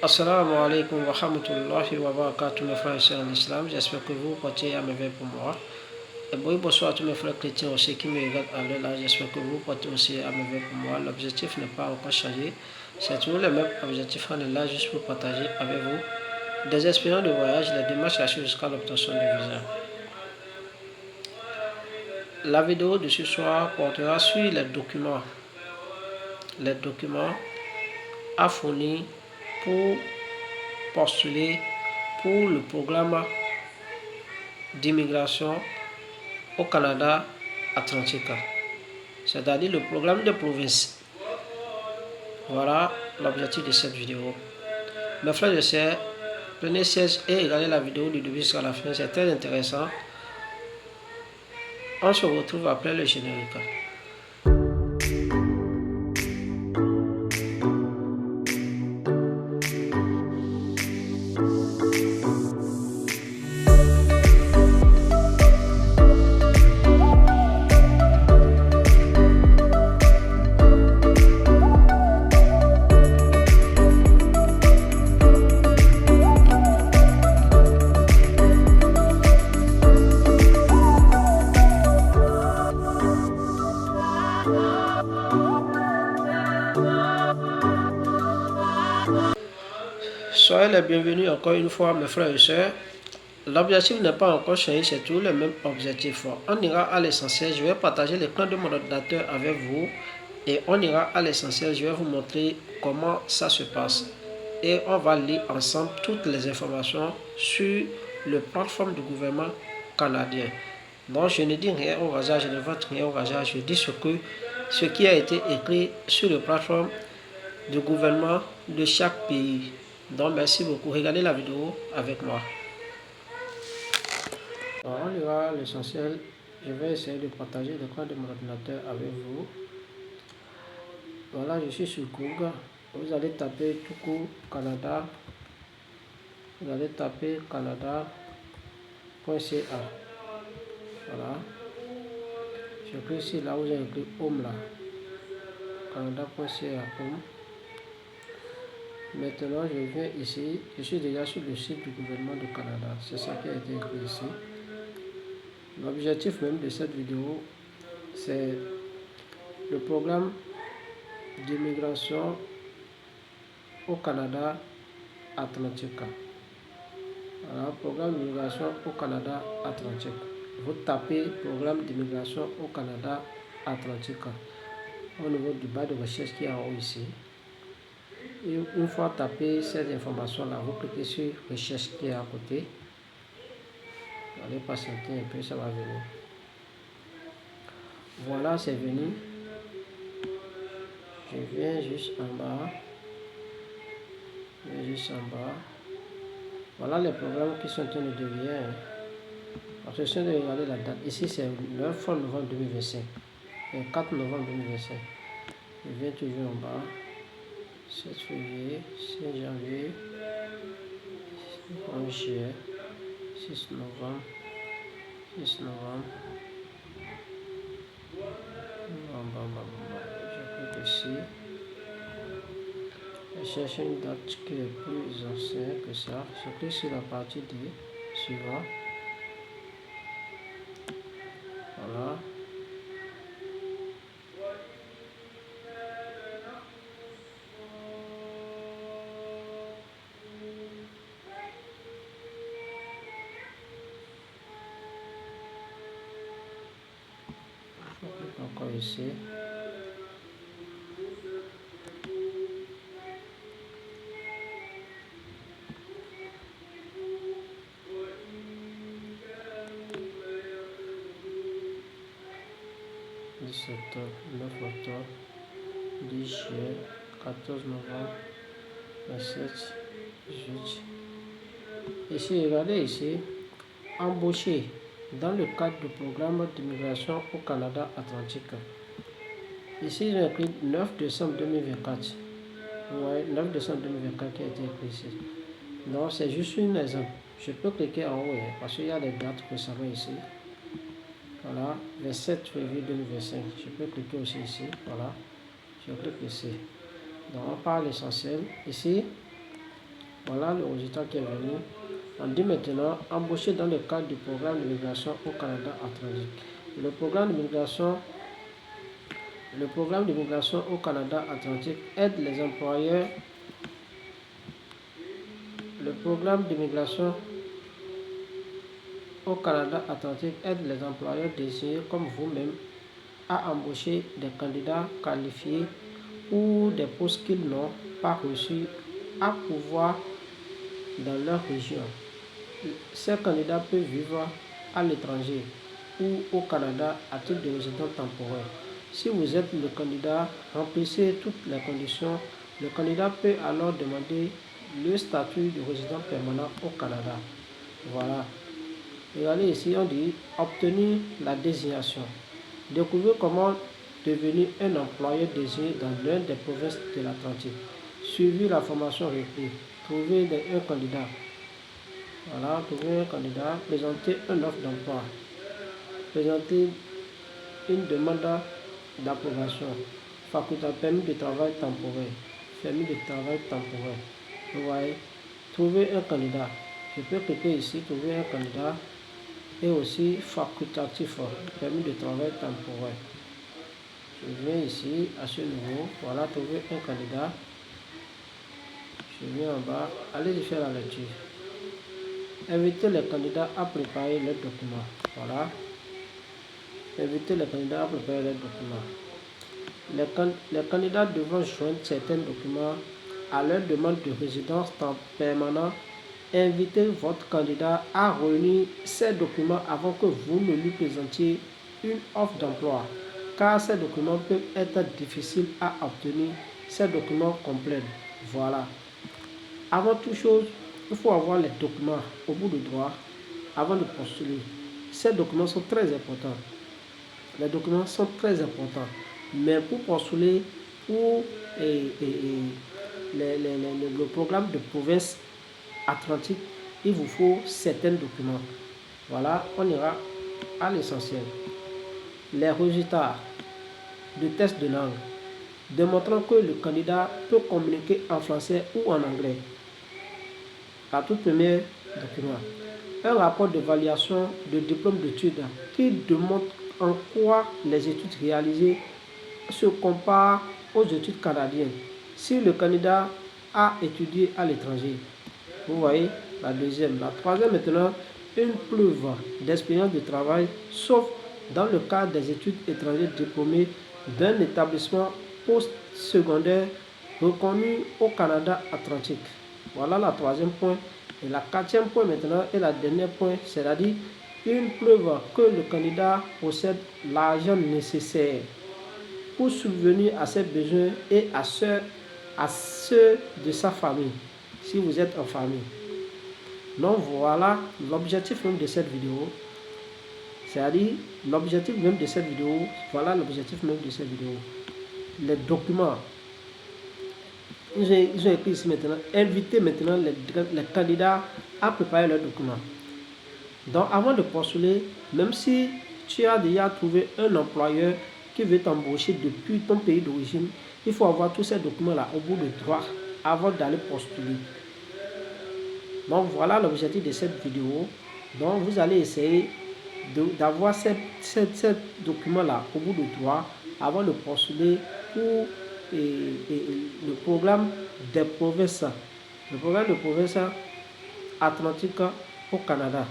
Assalamu alaikum wa rahmatullahi wa barakatuh, mes frères et sœurs en islam. J'espère que vous portez à merveille pour moi. Et bonsoir à tous mes frères chrétiens aussi qui me regardent à l'heure là. J'espère que vous portez aussi à merveille pour moi. L'objectif n'est pas encore changé. C'est toujours le même objectif. On est là juste pour partager avec vous des expériences de voyage, les démarches jusqu'à l'obtention du visa. La vidéo de ce soir portera sur les documents à fournir pour postuler pour le programme d'immigration au Canada Atlantique, c'est-à-dire le programme de province. Voilà l'objectif de cette vidéo. Mes frères et sœurs, prenez siège et regardez la vidéo du début jusqu'à la fin, c'est très intéressant. On se retrouve après le générique. Soyez les bienvenus encore une fois, mes frères et sœurs. L'objectif n'est pas encore changé, c'est toujours le même objectif. On ira à l'essentiel, je vais partager l'écran de mon ordinateur avec vous et on ira à l'essentiel, je vais vous montrer comment ça se passe. Et on va lire ensemble toutes les informations sur le plateforme du gouvernement canadien. Donc je ne dis rien au hasard, je ne vante rien au hasard, je dis ce qui a été écrit sur le plateforme du gouvernement de chaque pays. Donc merci beaucoup, regardez la vidéo avec moi. Alors, on ira à l'essentiel, je vais essayer de partager l'écran de mon ordinateur avec vous. Voilà, je suis sur Google, vous allez taper tout court Canada, vous allez taper canada.ca. Voilà, je clique ici, là où j'ai écrit Home là, canada.ca Home. Maintenant, je viens ici, je suis déjà sur le site du gouvernement du Canada, c'est ça qui a été écrit ici. L'objectif même de cette vidéo, c'est le programme d'immigration au Canada Atlantique. Alors, programme d'immigration au Canada Atlantique. Vous tapez programme d'immigration au Canada Atlantique au niveau du bas de recherche qui est en haut ici. Et une fois tapé cette information-là, vous cliquez sur recherche qui est à côté. Allez patienter un peu, ça va venir. Voilà, c'est venu. Je viens juste en bas. Voilà les programmes qui sont en train de devenir. Attention de regarder la date. Ici, c'est le 9 novembre 2025. Le 4 novembre 2025. Je viens toujours en bas. 7 février, 5 janvier, 11 juillet, 6 novembre, 6 novembre. Je clique ici. Je cherche une date qui est plus ancienne que ça. Je clique sur la partie de suivant. Voilà. Encore ici. Octobre, 9 octobre, 10 juillet, 14 novembre, 27 juillet. Ici, regardez ici, embauché dans le cadre du programme d'immigration au Canada Atlantique. Ici, j'ai écrit 9 décembre 2024. Ouais, 9 décembre 2024 qui a été écrit ici. Donc, c'est juste un exemple. Je peux cliquer en haut parce qu'il y a des dates récemment ici. Voilà, le 7 février 2025. Je peux cliquer aussi ici. Voilà, je clique ici. Donc, on parle l'essentiel. Ici, Voilà le résultat qui est venu. On dit maintenant embaucher dans le cadre du programme de migration au Canada Atlantique. Le programme de migration au Canada Atlantique aide les employeurs. Le programme de migration au Canada Atlantique aide les employeurs désignés comme vous-même à embaucher des candidats qualifiés pour des postes qu'ils n'ont pas reçus à pouvoir dans leur région. Ces candidats peuvent vivre à l'étranger ou au Canada à titre de résident temporaire. Si vous êtes le candidat, remplissez toutes les conditions. Le candidat peut alors demander le statut de résident permanent au Canada. Voilà. Regardez ici, on dit obtenir la désignation. Découvrez comment devenir un employeur désigné dans l'une des provinces de l'Atlantique. Suivez la formation requise. Trouvez un candidat. Voilà, trouver un candidat. Présenter une offre d'emploi. Présenter une demande d'approbation. Facultatif, permis de travail temporaire. Permis de travail temporaire. Vous voyez, trouver un candidat. Je peux cliquer ici, trouver un candidat. Et aussi facultatif, permis de travail temporaire. Je viens ici à ce niveau. Voilà, trouver un candidat. Je viens en bas. Allez-y faire la lecture. Invitez les candidats à préparer leurs documents. Voilà. Invitez les candidats à préparer leurs documents. Les candidats devront joindre certains documents à leur demande de résidence permanente. Invitez votre candidat à réunir ces documents avant que vous ne lui présentiez une offre d'emploi, car ces documents peuvent être difficiles à obtenir. Ces documents complètent. Voilà. Avant toute chose, il faut avoir les documents au bout du droit avant de postuler. Ces documents sont très importants. Les documents sont très importants. Mais pour postuler pour le programme de province atlantique, il vous faut certains documents. Voilà, on ira à l'essentiel. Les résultats du test de langue démontrant que le candidat peut communiquer en français ou en anglais. La toute première document. Un rapport d'évaluation de diplôme d'études qui démontre en quoi les études réalisées se comparent aux études canadiennes si le candidat a étudié à l'étranger. Vous voyez, la deuxième. La troisième maintenant, une preuve d'expérience de travail, sauf dans le cadre des études étrangères diplômées d'un établissement post-secondaire reconnu au Canada Atlantique. Voilà la troisième point. Et la quatrième point maintenant et la dernière point, c'est-à-dire une preuve que le candidat possède l'argent nécessaire pour subvenir à ses besoins et à ceux de sa famille, si vous êtes en famille. Donc voilà l'objectif même de cette vidéo. C'est-à-dire l'objectif même de cette vidéo. Voilà l'objectif même de cette vidéo. Les documents. Ils ont écrit ici maintenant. Inviter maintenant les candidats à préparer leurs documents. Donc avant de postuler, même si tu as déjà trouvé un employeur qui veut t'embaucher depuis ton pays d'origine, il faut avoir tous ces documents-là au bout de droit avant d'aller postuler. Donc voilà l'objectif de cette vidéo. Donc vous allez essayer d'avoir ces documents-là au bout de droit avant de postuler pour le programme des provinces. Le programme de provinces atlantiques au Canada.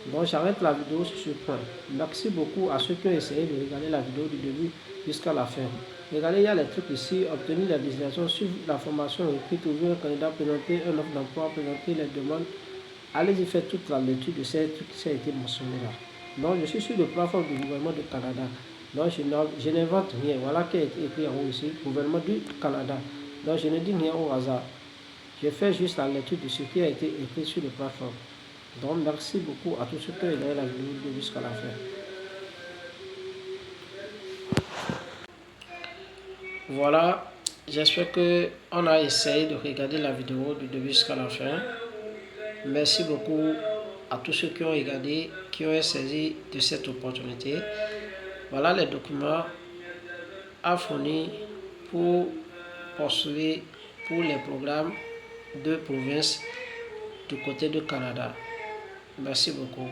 Donc j'arrête la vidéo sur ce point. Merci beaucoup à ceux qui ont essayé de regarder la vidéo du début jusqu'à la fin. Regardez, il y a les trucs ici, obtenir la désignation, suivre la formation écrite, ouvrir un candidat, présenter un offre d'emploi, présenter les demandes. Allez-y faire toute la lecture de ces trucs qui ont été mentionnés là. Donc je suis sur le plateforme du gouvernement du Canada. Donc je n'invente rien. Voilà qui est écrit en haut ici, gouvernement du Canada. Donc je ne dis rien au hasard. Je fais juste la lecture de ce qui a été écrit sur le plateforme. Donc merci beaucoup à tous ceux qui ont regardé la vidéo jusqu'à la fin. Voilà, j'espère qu'on a essayé de regarder la vidéo du début jusqu'à la fin. Merci beaucoup à tous ceux qui ont regardé, qui ont saisi de cette opportunité. Voilà les documents à fournir pour postuler pour les programmes 2 provinces du côté du Canada. Merci beaucoup.